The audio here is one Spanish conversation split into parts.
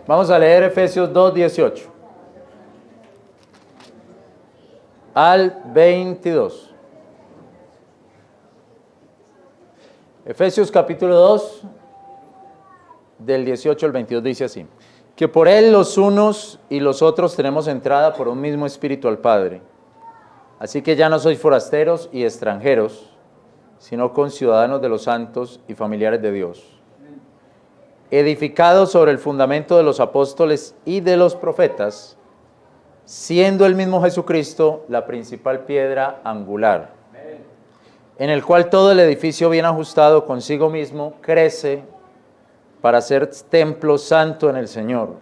Vamos a leer Efesios 2:18 al 22. Efesios capítulo 2, del 18 al 22 dice así: que por él los unos y los otros tenemos entrada por un mismo espíritu al Padre. Así que ya no sois forasteros y extranjeros, sino conciudadanos de los santos y familiares de Dios, edificados sobre el fundamento de los apóstoles y de los profetas, siendo el mismo Jesucristo la principal piedra angular, en el cual todo el edificio bien ajustado consigo mismo crece para ser templo santo en el Señor,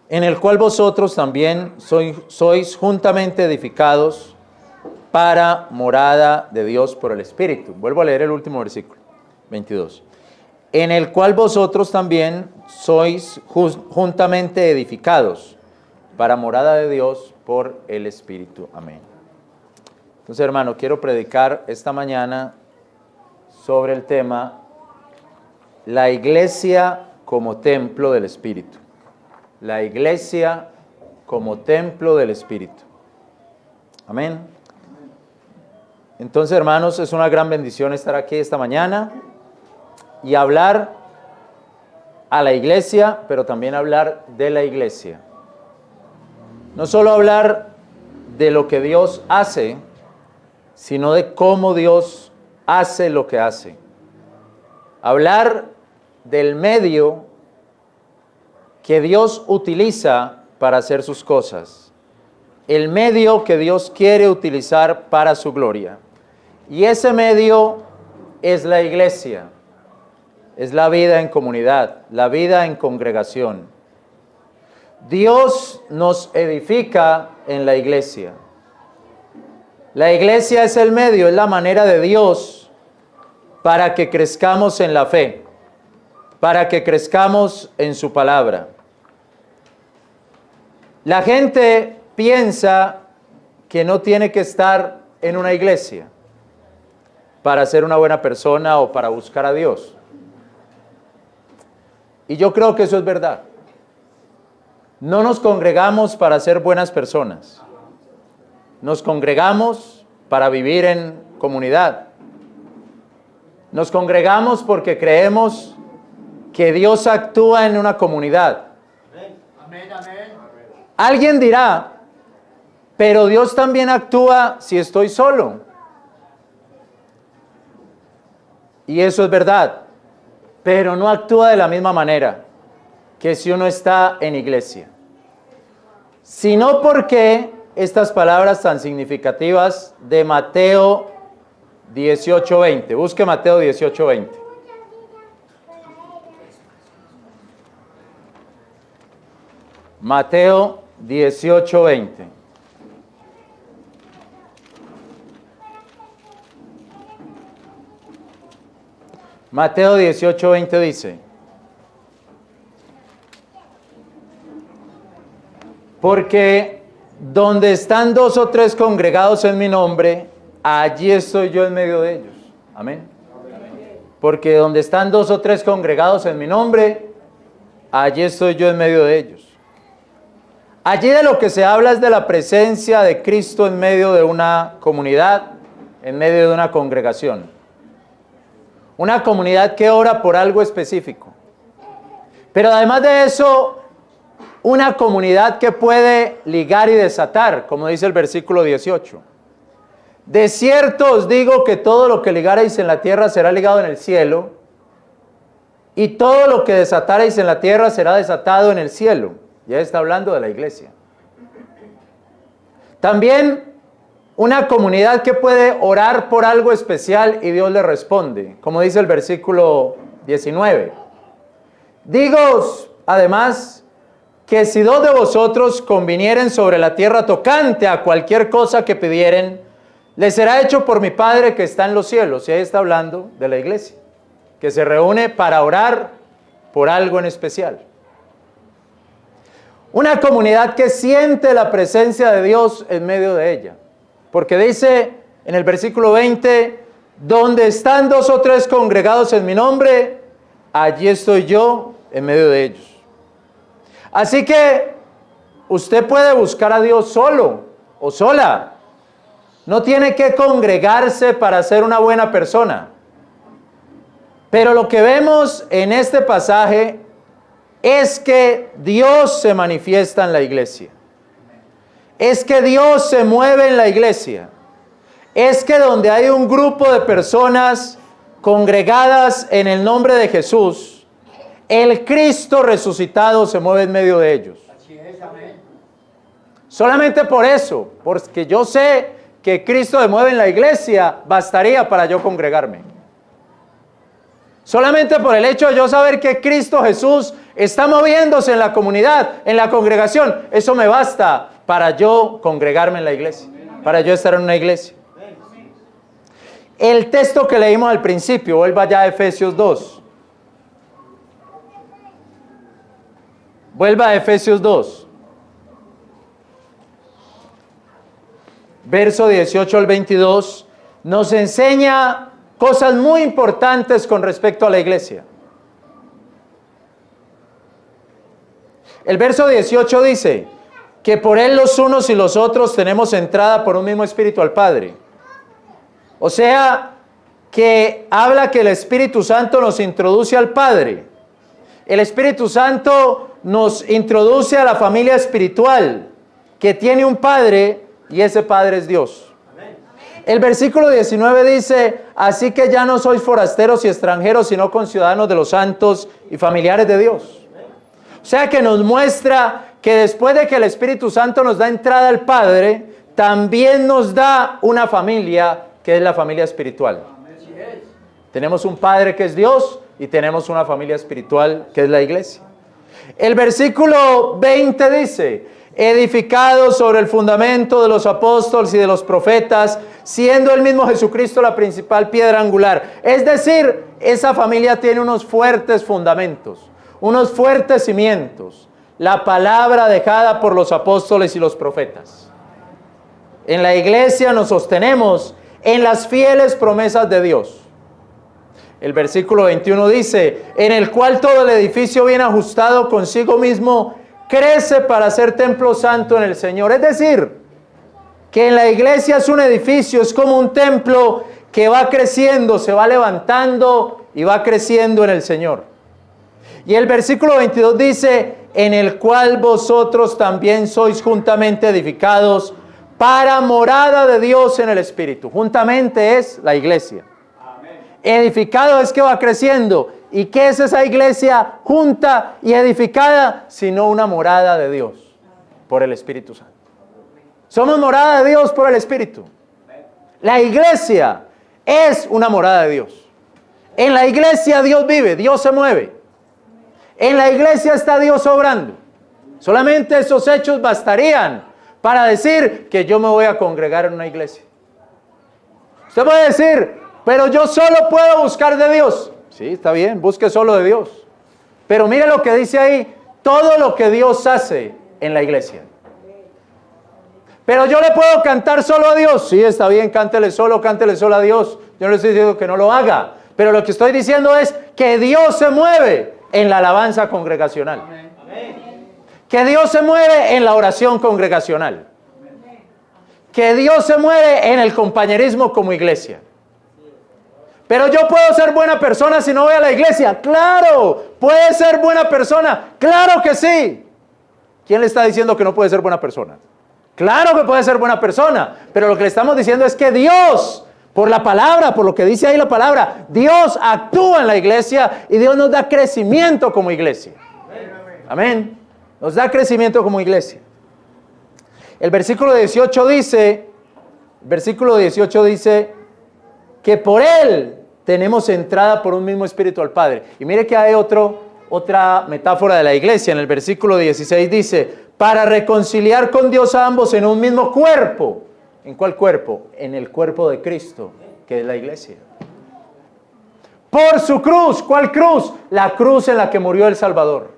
en el cual vosotros también sois juntamente edificados para morada de Dios por el Espíritu. Vuelvo a leer el último versículo, 22. En el cual vosotros también sois juntamente edificados para morada de Dios por el Espíritu. Amén. Entonces, hermano, quiero predicar esta mañana sobre el tema la iglesia como templo del Espíritu. La iglesia como templo del Espíritu. Amén. Entonces, hermanos, es una gran bendición estar aquí esta mañana y hablar a la iglesia, pero también hablar de la iglesia. No solo hablar de lo que Dios hace, sino de cómo Dios hace lo que hace. Hablar del medio que Dios utiliza para hacer sus cosas. El medio que Dios quiere utilizar para su gloria. Y ese medio es la iglesia. Es la vida en comunidad, la vida en congregación. Dios nos edifica en la iglesia. La iglesia es el medio, es la manera de Dios para que crezcamos en la fe, para que crezcamos en su palabra. La gente piensa que no tiene que estar en una iglesia para ser una buena persona o para buscar a Dios. Y yo creo que eso es verdad. No nos congregamos para ser buenas personas. Nos congregamos para vivir en comunidad. Nos congregamos porque creemos que Dios actúa en una comunidad. Amén, amén. Alguien dirá, pero Dios también actúa si estoy solo. Y eso es verdad, pero no actúa de la misma manera que si uno está en iglesia. Sino porque estas palabras tan significativas de Mateo 18:20. Busque Mateo 18:20. Mateo 18:20. Mateo 18:20 dice: porque donde están dos o tres congregados en mi nombre, allí estoy yo en medio de ellos. Amén. Porque donde están dos o tres congregados en mi nombre, allí estoy yo en medio de ellos. Allí de lo que se habla es de la presencia de Cristo en medio de una comunidad, en medio de una congregación. Una comunidad que ora por algo específico. Pero además de eso, una comunidad que puede ligar y desatar, como dice el versículo 18. De cierto os digo que todo lo que ligareis en la tierra será ligado en el cielo, y todo lo que desatareis en la tierra será desatado en el cielo. Ya está hablando de la iglesia. También una comunidad que puede orar por algo especial y Dios le responde, como dice el versículo 19. Digoos, además, que si dos de vosotros convinieren sobre la tierra tocante a cualquier cosa que pidieren, les será hecho por mi Padre que está en los cielos. Y ahí está hablando de la iglesia, que se reúne para orar por algo en especial. Una comunidad que siente la presencia de Dios en medio de ella. Porque dice en el versículo 20, donde están dos o tres congregados en mi nombre, allí estoy yo en medio de ellos. Así que usted puede buscar a Dios solo o sola. No tiene que congregarse para ser una buena persona. Pero lo que vemos en este pasaje es que Dios se manifiesta en la iglesia. Es que Dios se mueve en la iglesia. Es que donde hay un grupo de personas congregadas en el nombre de Jesús, el Cristo resucitado se mueve en medio de ellos. Así es, amén. Solamente por eso, porque yo sé que Cristo se mueve en la iglesia, bastaría para yo congregarme. Solamente por el hecho de yo saber que Cristo Jesús está moviéndose en la comunidad, en la congregación, eso me basta para yo congregarme en la iglesia, para yo estar en una iglesia. El texto que leímos al principio, vuelva ya a Efesios 2. Vuelva a Efesios 2. Verso 18 al 22, nos enseña cosas muy importantes con respecto a la iglesia. El verso 18 dice que por él los unos y los otros tenemos entrada por un mismo espíritu al Padre. O sea, que habla que el Espíritu Santo nos introduce al Padre. El Espíritu Santo nos introduce a la familia espiritual que tiene un Padre y ese Padre es Dios. El versículo 19 dice, así que ya no sois forasteros y extranjeros, sino conciudadanos de los santos y familiares de Dios. O sea que nos muestra que después de que el Espíritu Santo nos da entrada al Padre, también nos da una familia que es la familia espiritual. Tenemos un Padre que es Dios y tenemos una familia espiritual que es la iglesia. El versículo 20 dice, edificados sobre el fundamento de los apóstoles y de los profetas, siendo el mismo Jesucristo la principal piedra angular. Es decir, esa familia tiene unos fuertes fundamentos, unos fuertes cimientos, la palabra dejada por los apóstoles y los profetas. En la iglesia nos sostenemos en las fieles promesas de Dios. El versículo 21 dice, en el cual todo el edificio bien ajustado consigo mismo crece para ser templo santo en el Señor. Es decir, que en la iglesia es un edificio, es como un templo que va creciendo, se va levantando y va creciendo en el Señor. Y el versículo 22 dice, en el cual vosotros también sois juntamente edificados para morada de Dios en el Espíritu. Juntamente es la iglesia. Edificado es que va creciendo. ¿Y qué es esa iglesia junta y edificada? Sino una morada de Dios por el Espíritu Santo. Somos morada de Dios por el Espíritu. La iglesia es una morada de Dios. En la iglesia Dios vive, Dios se mueve. En la iglesia está Dios obrando. Solamente esos hechos bastarían para decir que yo me voy a congregar en una iglesia. Usted puede decir, pero yo solo puedo buscar de Dios. Sí, está bien, busque solo de Dios. Pero mire lo que dice ahí, todo lo que Dios hace en la iglesia. Pero yo le puedo cantar solo a Dios. Sí, está bien, cántele solo a Dios. Yo no le estoy diciendo que no lo haga. Pero lo que estoy diciendo es que Dios se mueve en la alabanza congregacional. Que Dios se mueve en la oración congregacional. Que Dios se mueve en el compañerismo como iglesia. Pero yo puedo ser buena persona si no voy a la iglesia. Claro, puede ser buena persona. Claro que sí. ¿Quién le está diciendo que no puede ser buena persona? Claro que puede ser buena persona. Pero lo que le estamos diciendo es que Dios, por la palabra, por lo que dice ahí la palabra, Dios actúa en la iglesia y Dios nos da crecimiento como iglesia. Amén. Nos da crecimiento como iglesia. El versículo 18 dice que por Él tenemos entrada por un mismo espíritu al Padre. Y mire que hay otra metáfora de la iglesia. En el versículo 16 dice, para reconciliar con Dios a ambos en un mismo cuerpo. ¿En cuál cuerpo? En el cuerpo de Cristo, que es la iglesia. Por su cruz. ¿Cuál cruz? La cruz en la que murió el Salvador.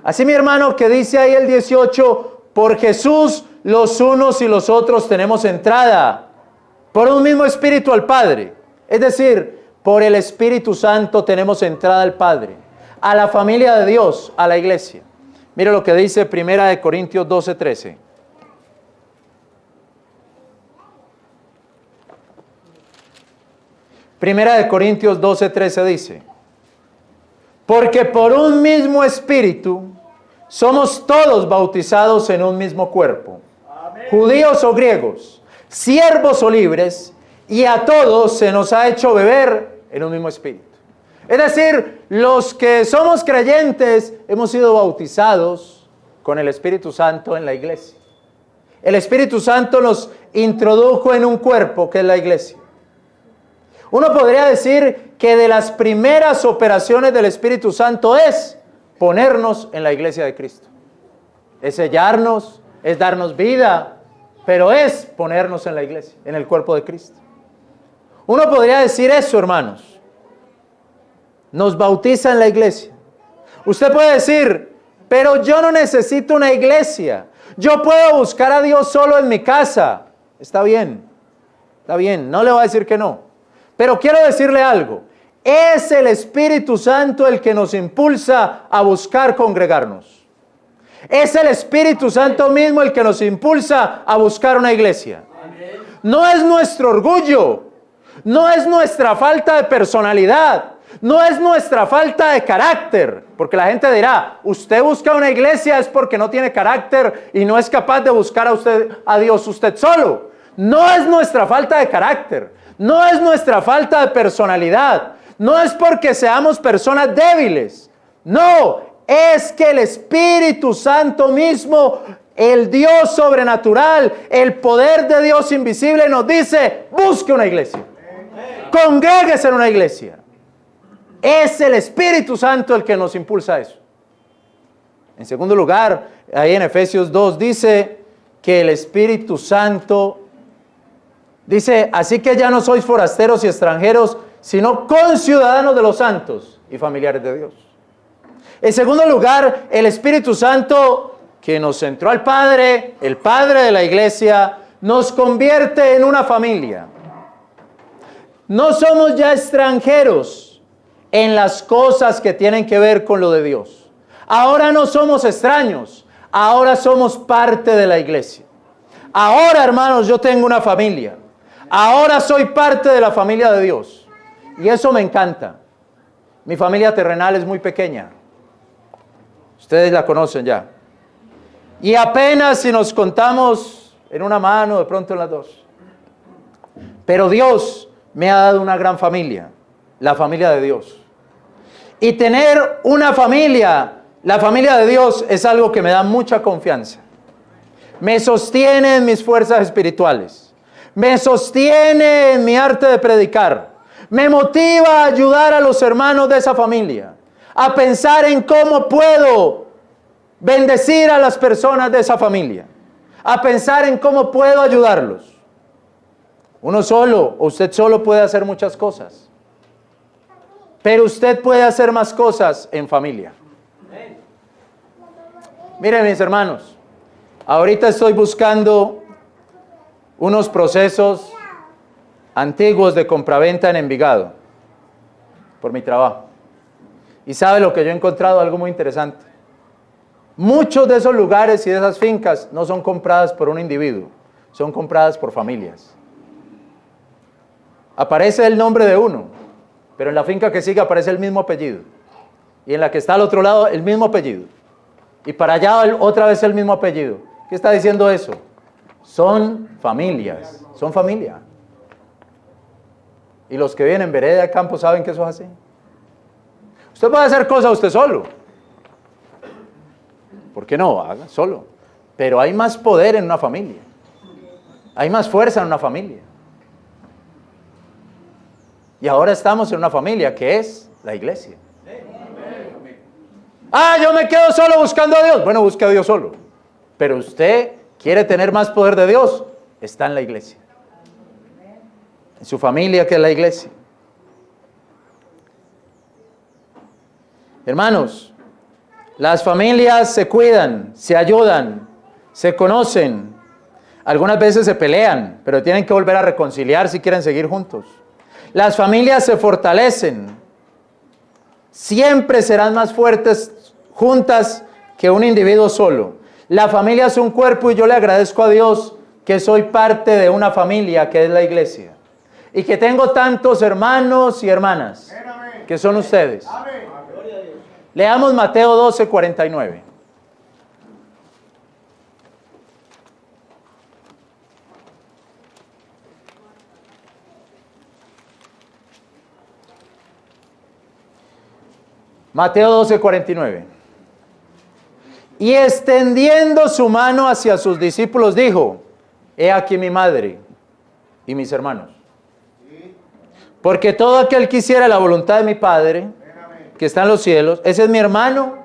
Así, mi hermano, que dice ahí el 18, por Jesús los unos y los otros tenemos entrada por un mismo espíritu al Padre. Es decir, por el Espíritu Santo tenemos entrada al Padre. a la familia de Dios, a la iglesia. Mire lo que dice 1 Corintios 12:13. Primera de Corintios 12:13 dice: porque por un mismo espíritu somos todos bautizados en un mismo cuerpo, judíos o griegos, siervos o libres, y a todos se nos ha hecho beber en un mismo espíritu. Es decir, los que somos creyentes hemos sido bautizados con el Espíritu Santo en la iglesia. El Espíritu Santo nos introdujo en un cuerpo que es la iglesia. Uno podría decir que de las primeras operaciones del Espíritu Santo es ponernos en la iglesia de Cristo. Es sellarnos, es darnos vida, pero es ponernos en la iglesia, en el cuerpo de Cristo. Uno podría decir eso, hermanos. Nos bautiza en la iglesia. Usted puede decir, pero yo no necesito una iglesia. Yo puedo buscar a Dios solo en mi casa. Está bien, no le voy a decir que no. Pero quiero decirle algo. Es el Espíritu Santo el que nos impulsa a buscar congregarnos. Es el Espíritu Santo mismo el que nos impulsa a buscar una iglesia. No es nuestro orgullo, no es nuestra falta de personalidad, no es nuestra falta de carácter, porque la gente dirá, usted busca una iglesia es porque no tiene carácter y no es capaz de buscar a Dios usted solo. No es nuestra falta de carácter, no es nuestra falta de personalidad, no es porque seamos personas débiles, no, es que el Espíritu Santo mismo, el Dios sobrenatural, el poder de Dios invisible nos dice, busque una iglesia, congréguese en una iglesia. Es el Espíritu Santo el que nos impulsa a eso. En segundo lugar, ahí en Efesios 2 dice que el Espíritu Santo dice, así que ya no sois forasteros y extranjeros, sino conciudadanos de los santos y familiares de Dios. En segundo lugar, el Espíritu Santo que nos entró al Padre, el Padre de la iglesia, nos convierte en una familia. No somos ya extranjeros en las cosas que tienen que ver con lo de Dios. Ahora no somos extraños, ahora somos parte de la iglesia. Ahora, hermanos, yo tengo una familia. Ahora soy parte de la familia de Dios. Y eso me encanta. Mi familia terrenal es muy pequeña. Ustedes la conocen ya. Y apenas si nos contamos en una mano, de pronto en las dos. Pero Dios me ha dado una gran familia, la familia de Dios. Y tener una familia, la familia de Dios, es algo que me da mucha confianza. Me sostiene en mis fuerzas espirituales. Me sostiene en mi arte de predicar. Me motiva a ayudar a los hermanos de esa familia. A pensar en cómo puedo bendecir a las personas de esa familia. A pensar en cómo puedo ayudarlos. Uno solo, o usted solo puede hacer muchas cosas. Pero usted puede hacer más cosas en familia. Miren, mis hermanos, ahorita estoy buscando unos procesos antiguos de compraventa en Envigado, por mi trabajo. Y sabe lo que yo he encontrado, algo muy interesante. Muchos de esos lugares y de esas fincas no son compradas por un individuo, son compradas por familias. Aparece el nombre de uno, pero en la finca que sigue aparece el mismo apellido. Y en la que está al otro lado, el mismo apellido. Y para allá otra vez el mismo apellido. ¿Qué está diciendo eso? Son familias, son familia. Y los que viven en vereda de campo saben que eso es así. Usted puede hacer cosas usted solo. ¿Por qué no? Haga solo. Pero hay más poder en una familia. Hay más fuerza en una familia. Y ahora estamos en una familia que es la iglesia. Ah, yo me quedo solo buscando a Dios. Bueno, busque a Dios solo. Pero usted quiere tener más poder de Dios, está en la iglesia. En su familia, que es la iglesia. Hermanos, las familias se cuidan, se ayudan, se conocen. Algunas veces se pelean, pero tienen que volver a reconciliar si quieren seguir juntos. Las familias se fortalecen, siempre serán más fuertes juntas que un individuo solo. La familia es un cuerpo y yo le agradezco a Dios que soy parte de una familia que es la iglesia. Y que tengo tantos hermanos y hermanas que son ustedes. Leamos Mateo 12, 49. Mateo 12, 49. Y extendiendo su mano hacia sus discípulos dijo: he aquí mi madre y mis hermanos. Porque todo aquel que hiciera la voluntad de mi Padre, que está en los cielos, ese es mi hermano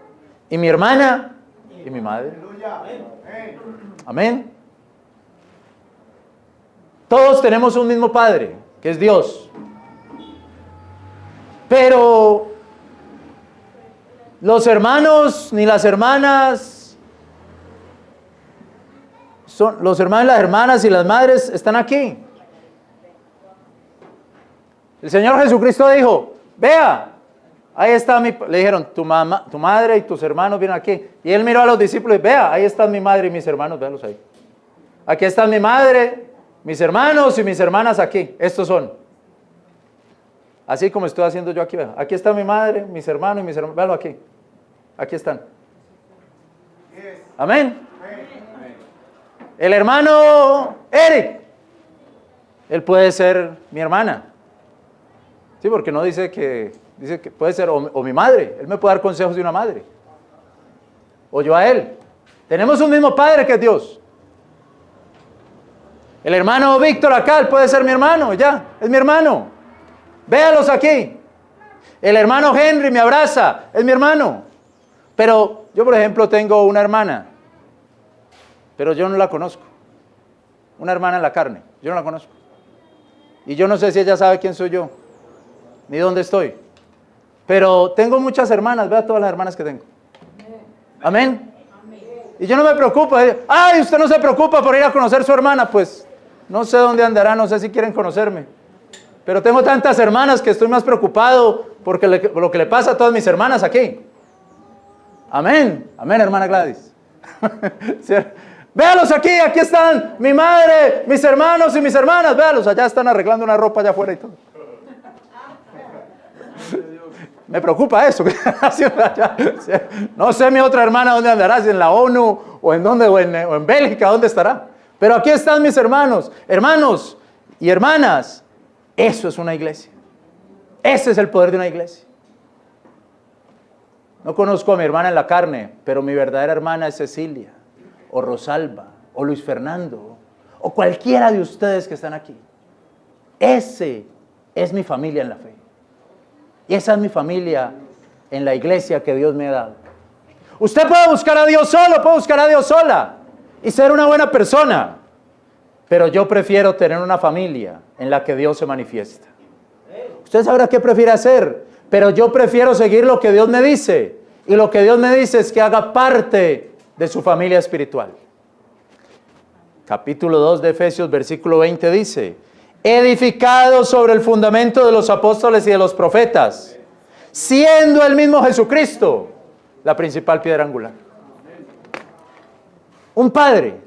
y mi hermana y mi madre. Amén. Todos tenemos un mismo Padre, que es Dios. Pero los hermanos ni las hermanas, los hermanos, las hermanas y las madres están aquí. El Señor Jesucristo dijo: vea, ahí está le dijeron, tu madre y tus hermanos vienen aquí. Y Él miró a los discípulos y vea, ahí están mi madre y mis hermanos, véalos ahí. Aquí están mi madre, mis hermanos y mis hermanas aquí. Estos son. Así como estoy haciendo yo aquí, vea. Aquí está mi madre, mis hermanos y mis hermanos, véalo aquí. Aquí están. Amén. El hermano Eric, él puede ser mi hermana. Sí, porque no dice que puede ser o mi madre. Él me puede dar consejos de una madre. O yo a él. Tenemos un mismo Padre que es Dios. El hermano Víctor acá, él puede ser mi hermano, ya, es mi hermano. Véalos aquí. El hermano Henry me abraza, es mi hermano. Pero yo, por ejemplo, tengo una hermana, pero yo no la conozco. Una hermana en la carne, yo no la conozco. Y yo no sé si ella sabe quién soy yo, ni dónde estoy. Pero tengo muchas hermanas, vea todas las hermanas que tengo. Amén. Y yo no me preocupo. Ay, usted no se preocupa por ir a conocer a su hermana. Pues no sé dónde andará, no sé si quieren conocerme. Pero tengo tantas hermanas que estoy más preocupado por lo que le pasa a todas mis hermanas aquí. Amén. Amén, hermana Gladys. Véalos aquí, aquí están mi madre, mis hermanos y mis hermanas. Véalos, allá están arreglando una ropa allá afuera y todo. Me preocupa eso. No sé mi otra hermana dónde andará, si en la ONU o en dónde, o en Bélgica, dónde estará. Pero aquí están mis hermanos y hermanas. Eso es una iglesia. Ese es el poder de una iglesia. No conozco a mi hermana en la carne, pero mi verdadera hermana es Cecilia, o Rosalba, o Luis Fernando, o cualquiera de ustedes que están aquí. Ese es mi familia en la fe. Y esa es mi familia en la iglesia que Dios me ha dado. Usted puede buscar a Dios solo, puede buscar a Dios sola y ser una buena persona. Pero yo prefiero tener una familia en la que Dios se manifiesta. Usted sabrá qué prefiere hacer, pero yo prefiero seguir lo que Dios me dice. Y lo que Dios me dice es que haga parte de su familia espiritual. Capítulo 2 de Efesios, versículo 20 dice: edificado sobre el fundamento de los apóstoles y de los profetas, siendo el mismo Jesucristo la principal piedra angular. Un padre,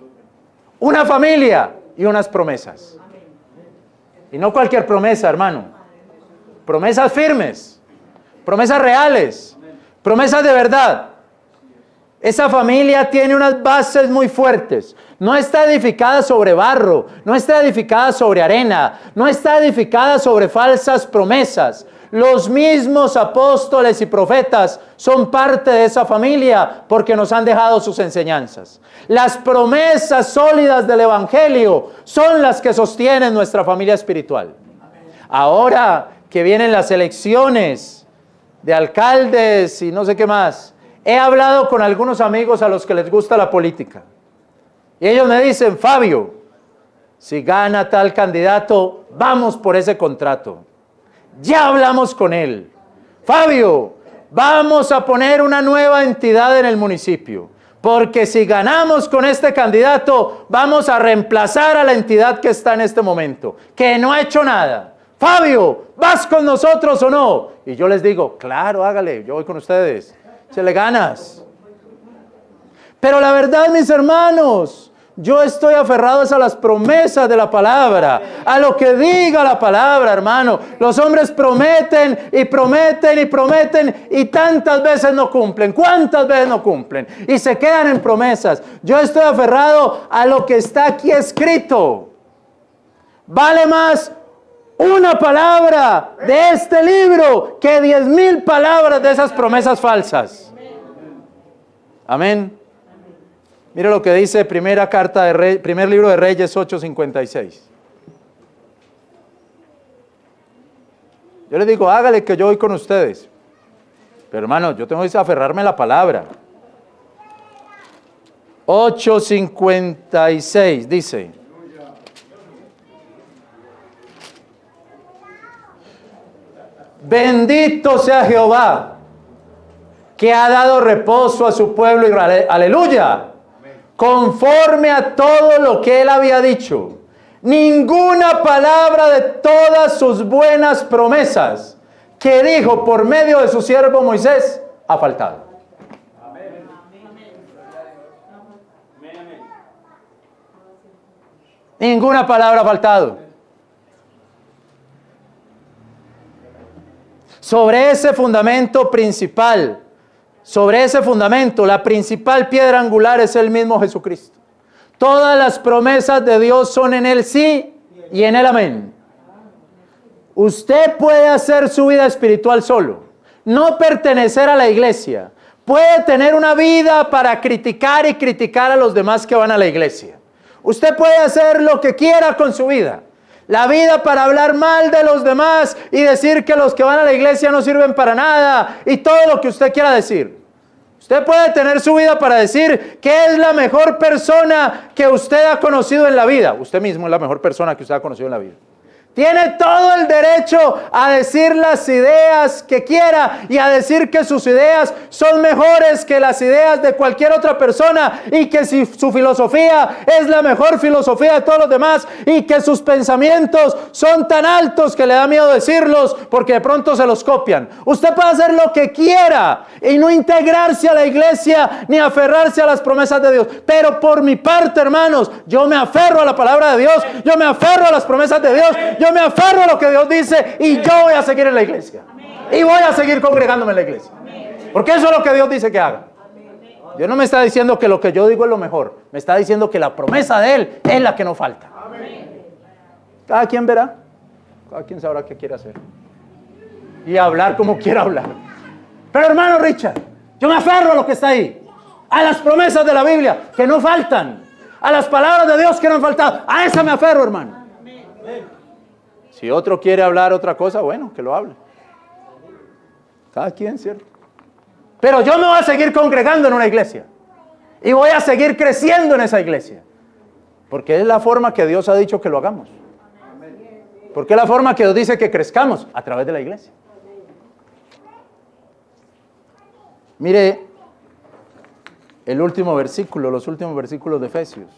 una familia y unas promesas. Y no cualquier promesa, hermano. Promesas firmes, promesas reales, promesas de verdad. Esa familia tiene unas bases muy fuertes. No está edificada sobre barro, no está edificada sobre arena, no está edificada sobre falsas promesas. Los mismos apóstoles y profetas son parte de esa familia porque nos han dejado sus enseñanzas. Las promesas sólidas del Evangelio son las que sostienen nuestra familia espiritual. Ahora que vienen las elecciones de alcaldes y no sé qué más, he hablado con algunos amigos a los que les gusta la política. Y ellos me dicen: Fabio, si gana tal candidato, vamos por ese contrato. Ya hablamos con él. Fabio, vamos a poner una nueva entidad en el municipio. Porque si ganamos con este candidato, vamos a reemplazar a la entidad que está en este momento, que no ha hecho nada. Fabio, ¿vas con nosotros o no? Y yo les digo, claro, hágale, yo voy con ustedes. Se le ganas. Pero la verdad, mis hermanos, yo estoy aferrado a las promesas de la palabra, a lo que diga la palabra, hermano. Los hombres prometen y prometen y prometen y tantas veces no cumplen. ¿Cuántas veces no cumplen? Y se quedan en promesas. Yo estoy aferrado a lo que está aquí escrito. Vale más una palabra de este libro que 10,000 palabras de esas promesas falsas. Amén. Mire lo que dice primer libro de Reyes 8:56. Yo les digo, hágale que yo voy con ustedes. Pero hermano, yo tengo que aferrarme a la palabra. 8:56 dice: bendito sea Jehová, que ha dado reposo a su pueblo Israel. Aleluya. Conforme a todo lo que él había dicho. Ninguna palabra de todas sus buenas promesas que dijo por medio de su siervo Moisés ha faltado. Ninguna palabra ha faltado. Sobre ese fundamento principal, sobre ese fundamento, la principal piedra angular es el mismo Jesucristo. Todas las promesas de Dios son en Él sí y en Él amén. Usted puede hacer su vida espiritual solo, no pertenecer a la iglesia. Puede tener una vida para criticar y criticar a los demás que van a la iglesia. Usted puede hacer lo que quiera con su vida. La vida para hablar mal de los demás y decir que los que van a la iglesia no sirven para nada y todo lo que usted quiera decir. Usted puede tener su vida para decir que es la mejor persona que usted ha conocido en la vida. Usted mismo es la mejor persona que usted ha conocido en la vida. Tiene todo el derecho a decir las ideas que quiera y a decir que sus ideas son mejores que las ideas de cualquier otra persona y que si su filosofía es la mejor filosofía de todos los demás y que sus pensamientos son tan altos que le da miedo decirlos porque de pronto se los copian. Usted puede hacer lo que quiera y no integrarse a la iglesia ni aferrarse a las promesas de Dios. Pero por mi parte, hermanos, yo me aferro a la palabra de Dios, yo me aferro a las promesas de Dios, yo me aferro a lo que Dios dice y yo voy a seguir en la iglesia. Y voy a seguir congregándome en la iglesia. Porque eso es lo que Dios dice que haga. Dios no me está diciendo que lo que yo digo es lo mejor. Me está diciendo que la promesa de Él es la que no falta. Cada quien verá. Cada quien sabrá qué quiere hacer. Y hablar como quiera hablar. Pero hermano Richard, yo me aferro a lo que está ahí. A las promesas de la Biblia que no faltan. A las palabras de Dios que no han faltado. A esa me aferro, hermano. Si otro quiere hablar otra cosa, bueno, que lo hable. Cada quien, ¿cierto? Pero yo me voy a seguir congregando en una iglesia. Y voy a seguir creciendo en esa iglesia. Porque es la forma que Dios ha dicho que lo hagamos. Porque es la forma que Dios dice que crezcamos a través de la iglesia. Mire el último versículo, los últimos versículos de Efesios.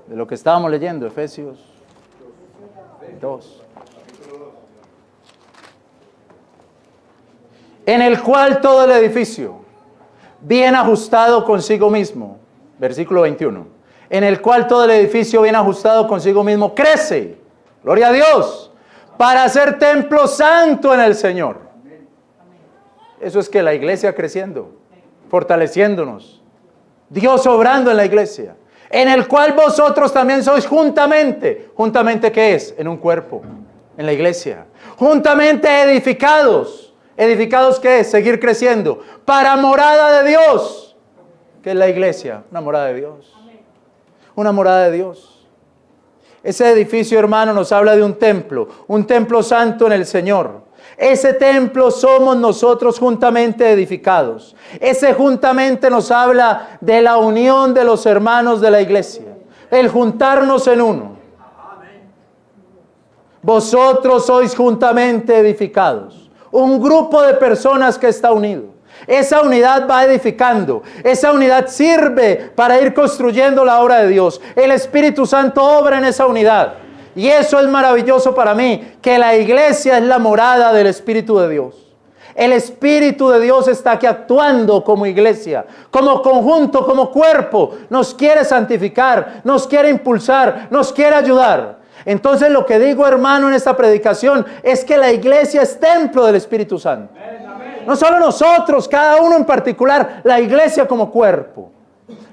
De lo que estábamos leyendo, Efesios 2. En el cual todo el edificio, bien ajustado consigo mismo, versículo 21, en el cual todo el edificio bien ajustado consigo mismo crece, gloria a Dios, para ser templo santo en el Señor. Eso es que la iglesia creciendo, fortaleciéndonos, Dios obrando en la iglesia, en el cual vosotros también sois juntamente, ¿juntamente qué es? En un cuerpo, en la iglesia, juntamente edificados. ¿Edificados qué es? Seguir creciendo. Para morada de Dios. ¿Qué es la iglesia? Una morada de Dios. Una morada de Dios. Ese edificio, hermano, nos habla de un templo santo en el Señor. Ese templo somos nosotros juntamente edificados. Ese juntamente nos habla de la unión de los hermanos de la iglesia. El juntarnos en uno. Vosotros sois juntamente edificados. Un grupo de personas que está unido. Esa unidad va edificando. Esa unidad sirve para ir construyendo la obra de Dios. El Espíritu Santo obra en esa unidad. Y eso es maravilloso para mí, que la iglesia es la morada del Espíritu de Dios. El Espíritu de Dios está aquí actuando como iglesia, como conjunto, como cuerpo. Nos quiere santificar, nos quiere impulsar, nos quiere ayudar. Entonces lo que digo, hermano, en esta predicación es que la iglesia es templo del Espíritu Santo. No solo nosotros, cada uno en particular, la iglesia como cuerpo.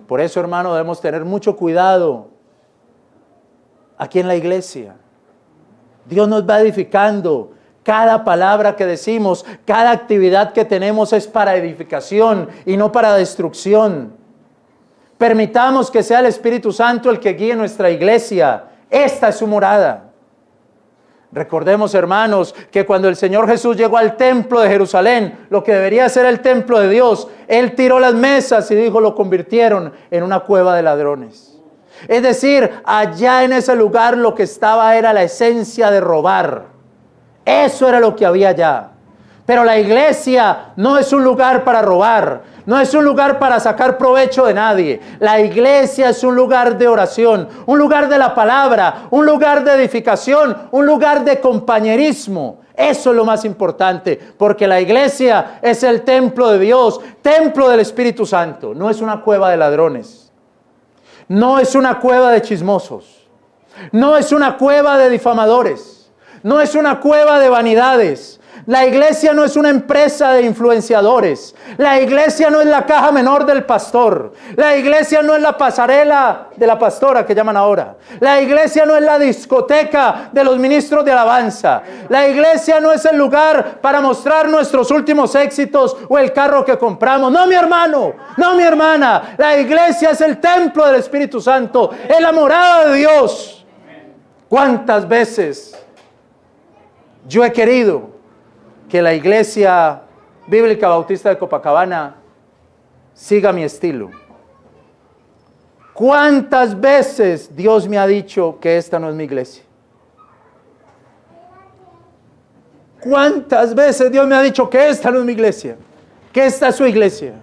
Por eso, hermano, debemos tener mucho cuidado aquí en la iglesia. Dios nos va edificando. Cada palabra que decimos, cada actividad que tenemos es para edificación y no para destrucción. Permitamos que sea el Espíritu Santo el que guíe nuestra iglesia. Esta es su morada. Recordemos, hermanos, que cuando el Señor Jesús llegó al templo de Jerusalén, lo que debería ser el templo de Dios, Él tiró las mesas y dijo, lo convirtieron en una cueva de ladrones. Es decir, allá en ese lugar lo que estaba era la esencia de robar. Eso era lo que había allá. Pero la iglesia no es un lugar para robar, no es un lugar para sacar provecho de nadie. La iglesia es un lugar de oración, un lugar de la palabra, un lugar de edificación, un lugar de compañerismo. Eso es lo más importante, porque la iglesia es el templo de Dios, templo del Espíritu Santo. No es una cueva de ladrones, no es una cueva de chismosos, no es una cueva de difamadores. No es una cueva de vanidades. La iglesia no es una empresa de influenciadores. La iglesia no es la caja menor del pastor. La iglesia no es la pasarela de la pastora que llaman ahora. La iglesia no es la discoteca de los ministros de alabanza. La iglesia no es el lugar para mostrar nuestros últimos éxitos o el carro que compramos. No, mi hermano, no, mi hermana. La iglesia es el templo del Espíritu Santo. Es la morada de Dios. ¿Cuántas veces yo he querido que la Iglesia Bíblica Bautista de Copacabana siga mi estilo? ¿Cuántas veces Dios me ha dicho que esta no es mi iglesia? ¿Cuántas veces Dios me ha dicho que esta no es mi iglesia? Que esta es su iglesia.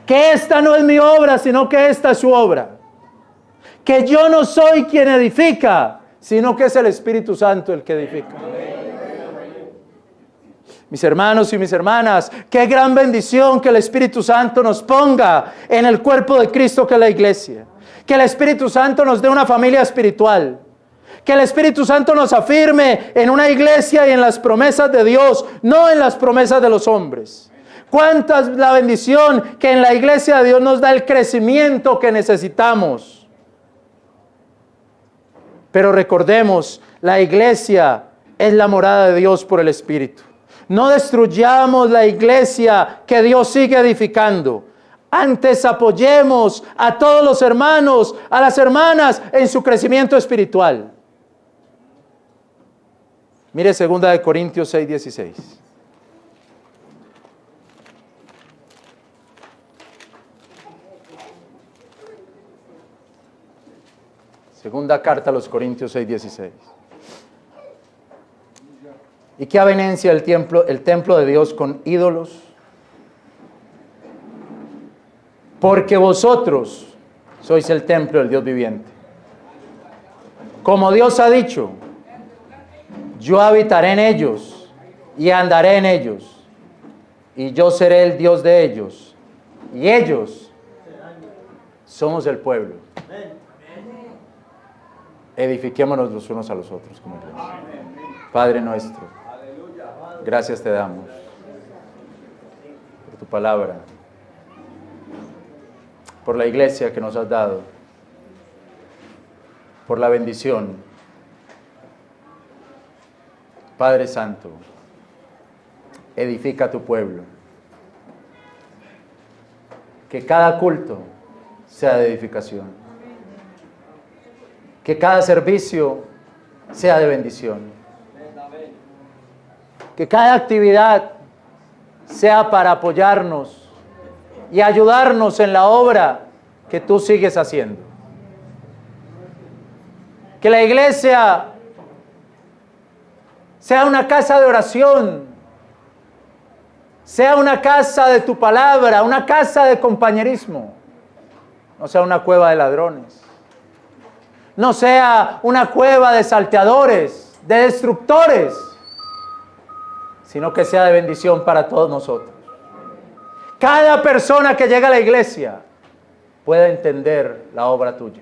Que esta no es mi obra, sino que esta es su obra. Que yo no soy quien edifica, sino que es el Espíritu Santo el que edifica. Mis hermanos y mis hermanas, qué gran bendición que el Espíritu Santo nos ponga en el cuerpo de Cristo que es la iglesia. Que el Espíritu Santo nos dé una familia espiritual. Que el Espíritu Santo nos afirme en una iglesia y en las promesas de Dios, no en las promesas de los hombres. Cuánta es la bendición que en la iglesia de Dios nos da el crecimiento que necesitamos. Pero recordemos, la iglesia es la morada de Dios por el Espíritu. No destruyamos la iglesia que Dios sigue edificando. Antes apoyemos a todos los hermanos, a las hermanas en su crecimiento espiritual. Mire 2 Corintios 6:16. Segunda carta a los Corintios 6:16. ¿Y qué avenencia el templo de Dios con ídolos? Porque vosotros sois el templo del Dios viviente. Como Dios ha dicho, yo habitaré en ellos y andaré en ellos, y yo seré el Dios de ellos, y ellos somos el pueblo. Edifiquémonos los unos a los otros como iglesia. Padre nuestro, gracias te damos por tu palabra, por la iglesia que nos has dado, por la bendición. Padre Santo, edifica a tu pueblo. Que cada culto sea de edificación. Que cada servicio sea de bendición. Que cada actividad sea para apoyarnos y ayudarnos en la obra que tú sigues haciendo. Que la iglesia sea una casa de oración, sea una casa de tu palabra, una casa de compañerismo, no sea una cueva de ladrones. no sea una cueva de salteadores, de destructores, sino que sea de bendición para todos nosotros. Cada persona que llega a la iglesia pueda entender la obra tuya.